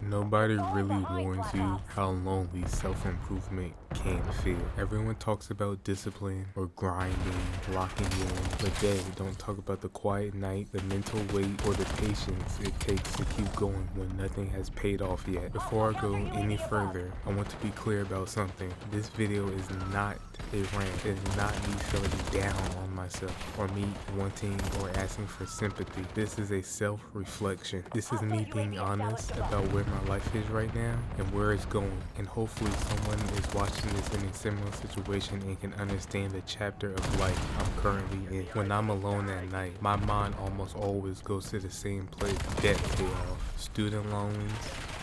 Nobody really warns you how lonely self-improvement can feel. Everyone talks about discipline or grinding, locking in, but they don't talk about the quiet night, the mental weight, or the patience it takes to keep going when nothing has paid off yet. Before I go any further, I want to be clear about something. This video is not a rant. It is not me feeling down on myself or me wanting or asking for sympathy. This is a self-reflection. This is me being honest about where my life is right now and where it's going, and hopefully someone is watching this in a similar situation and can understand the chapter of life I'm currently in. When I'm alone at night, my mind almost always goes to the same place: debt payoff, student loans,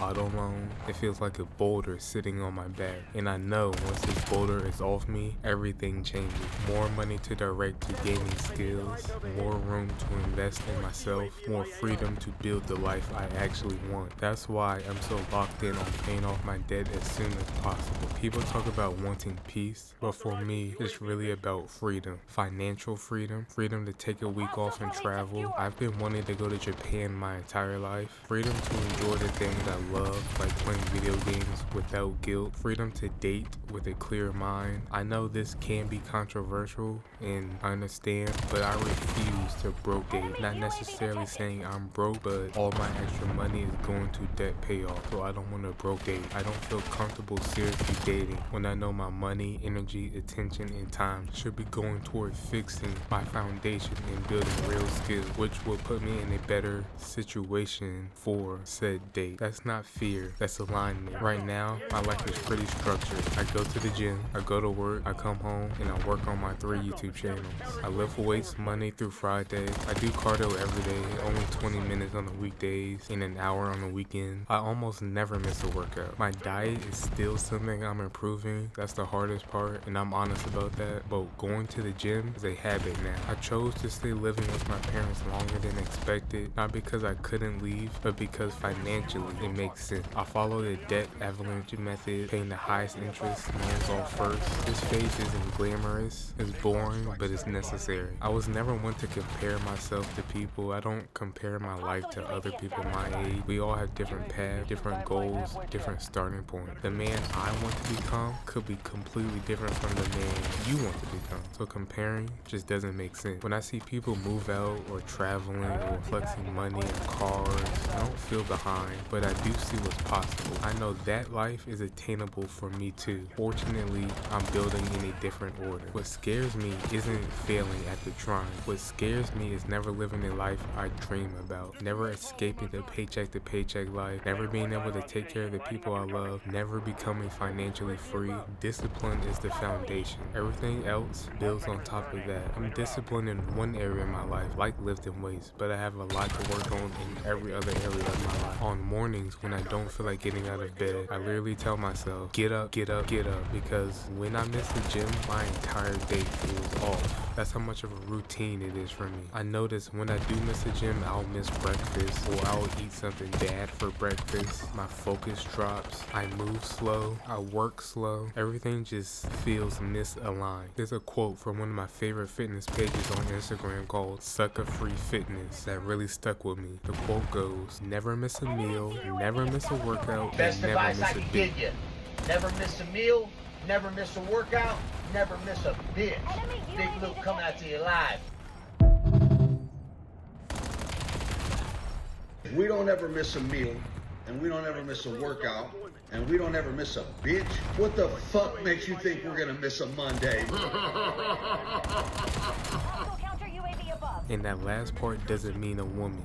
auto loan. It feels like a boulder sitting on my back, and I know once this boulder is off me, everything changes. More money to direct to gaining skills, more room to invest in myself, more freedom to build the life I actually want. That's why I'm so locked in on paying off my debt as soon as possible. People talk about wanting peace, but for me, it's really about freedom. Financial freedom, freedom to take a week off and travel. I've been wanting to go to Japan my entire life. Freedom to enjoy the things I love, like playing video games without guilt. Freedom to date with a clear mind. I know this can be controversial, and I understand, but I refuse to broke date. Not necessarily saying I'm broke, but all my extra money is going to debt payoff, so I don't want to broke date. I don't feel comfortable seriously dating when I know my money, energy, attention, and time should be going toward fixing my foundation and building real skills, which will put me in a better situation for said date. That's not fear, that's alignment. Right now, my life is pretty structured. I go to the gym, I go to work, I come home, and I work on my 3 YouTube channels. I lift weights Monday through Friday. I do cardio every day, only 20 minutes on the weekdays and an hour on the weekend. I almost never miss a workout. My diet is still something I'm improving. That's the hardest part, and I'm honest about that. But going to the gym is a habit now. I chose to stay living with my parents longer than expected, not because I couldn't leave, but because financially it makes sense. I follow the debt avalanche method, paying the highest interest, loans off first. This phase isn't glamorous, it's boring, but it's necessary. I was never one to compare myself to people. I don't compare my life to other people my age. We all have different paths, different goals, different starting points. The man I want to become could be completely different from the man you want to become. So comparing just doesn't make sense. When I see people move out or traveling or flexing money and cars, I don't feel behind, but I do see what's possible. I know that life is attainable for me too. Fortunately, I'm building in a different order. What scares me isn't failing at the trying. What scares me is never living the life I dream about. Never escaping the paycheck to paycheck life. Never being able to take care of the people I love. Never becoming financially free. Discipline is the foundation. Everything else builds on top of that. I'm disciplined in one area of my life, like lifting weights, but I have a lot to work on in every other area of my life. On mornings when I don't feel like getting out of bed, I literally tell myself, get up, get up, get up, because when I miss the gym, my entire day feels off. That's how much of a routine it is for me. I notice when I do miss the gym, I'll miss breakfast, or I'll eat something bad for breakfast. My focus drops, I move slow, I work slow. Everything just feels misaligned. There's a quote from one of my favorite fitness pages on Instagram called Sucker Free Fitness that really stuck with me. The quote goes, never miss a meal, never miss a workout, Best and never advice miss I a can beat. give you. Never miss a meal, never miss a workout, never miss a bitch. Big Luke coming out to you live. We don't ever miss a meal, and we don't ever miss a workout, and we don't ever miss a bitch. What the fuck makes you think we're gonna miss a Monday? And that last part doesn't mean a woman.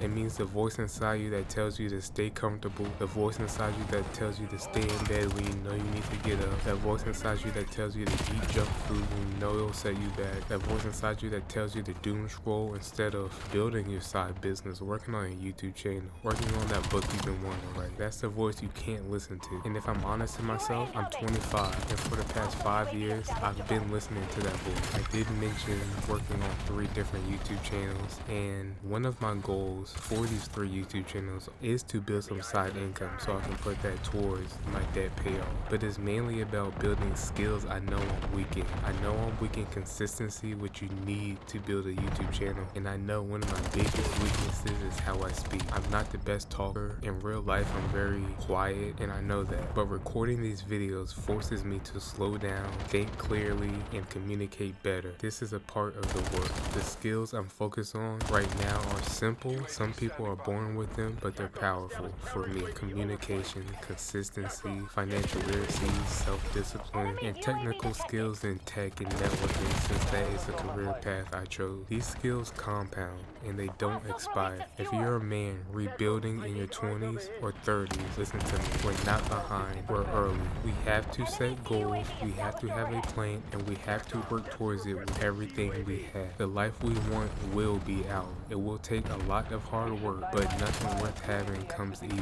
It means the voice inside you that tells you to stay comfortable. The voice inside you that tells you to stay in bed when you know you need to get up. That voice inside you that tells you to eat junk food when you know it'll set you back. That voice inside you that tells you to doom scroll instead of building your side business, working on your YouTube channel, working on that book you've been wanting to write. That's the voice you can't listen to. And if I'm honest to myself, I'm 25, and for the past 5 years, I've been listening to that voice. I did mention working on 3 different YouTube channels, and one of my goals goals for these 3 YouTube channels is to build some side income so I can put that towards my debt payoff. But it's mainly about building skills I know I'm weak in. I know I'm weak in consistency, which you need to build a YouTube channel. And I know one of my biggest weaknesses is how I speak. I'm not the best talker. In real life, I'm very quiet, and I know that. But recording these videos forces me to slow down, think clearly, and communicate better. This is a part of the work. The skills I'm focused on right now are simple. Some people are born with them, but they're powerful. For me, communication, consistency, financial literacy, self-discipline, and technical skills in tech and networking, since that is the career path I chose. These skills compound, and they don't expire. If you're a man rebuilding in your 20s or 30s, listen to me. We're not behind, we're early. We have to set goals, we have to have a plan, and we have to work towards it with everything we have. The life we want will be ours. It will take a lot of hard work, but nothing worth having comes easy.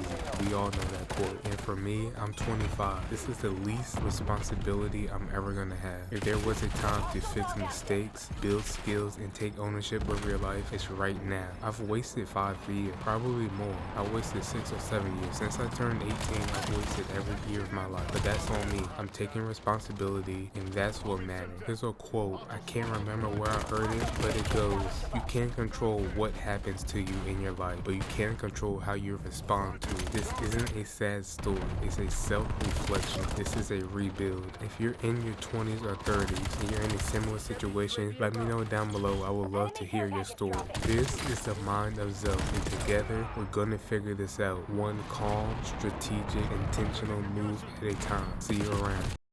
We all know that quote. And for me, I'm 25. This is the least responsibility I'm ever gonna have. If there was a time to fix mistakes, build skills, and take ownership of your life, it's right now. I've wasted 5 years, probably more. I wasted 6 or 7 years. Since I turned 18, I've wasted every year of my life. But that's on me. I'm taking responsibility, and that's what matters. Here's a quote. I can't remember where I heard it, but it goes, you can't control what happens to you in your life, but you can control how you respond to it. This isn't a sad story. It's a self-reflection. This is a rebuild. If you're in your 20s or 30s and you're in a similar situation, let me know down below. I would love to hear your story. This is the Mind of Zelf, and together we're gonna figure this out, one calm, strategic, intentional move at a time. See you around.